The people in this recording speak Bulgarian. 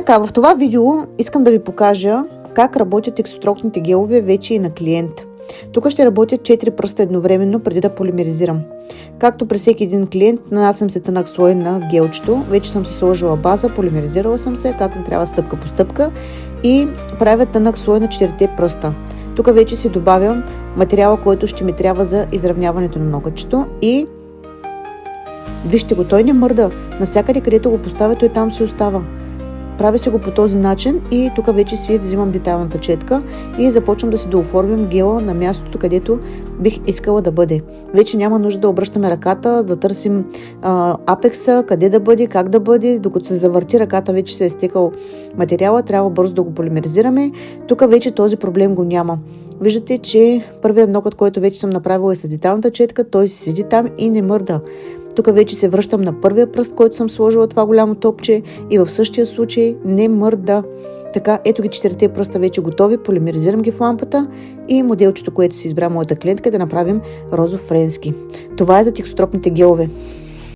така, в това видео искам да ви покажа как работят текстотрокните гелове вече и на клиент. Тук ще работят 4 пръста едновременно преди да полимеризирам. Както при всеки един клиент, нанасям се тънък слой на гелчето. Вече съм си сложила база, полимеризирала съм се, както трябва стъпка по стъпка и правя тънък слой на 4 пръста. Тук вече си добавям материала, който ще ми трябва за изравняването на ногъчето и вижте го, той не мърда. Навсякъде, където го поставя, той там си остава. Правя си го по този начин и тук вече си взимам детайлната четка и започвам да си дооформям гела на мястото, където бих искала да бъде. Вече няма нужда да обръщаме ръката, да търсим апекса, къде да бъде, как да бъде. Докато се завърти ръката, вече се е стекал материала, трябва бързо да го полимеризираме. Тук вече този проблем го няма. Виждате, че първият нокът, който вече съм направила е с детайлната четка, той си седи там и не мърда. Тук вече се връщам на първия пръст, който съм сложила това голямо топче и в същия случай не мърда. Така, ето ги 4 пръста вече готови, полимеризирам ги в лампата и моделчето, което си избра моята клиентка, да направим розов френски. Това е за текстотрокните гелове.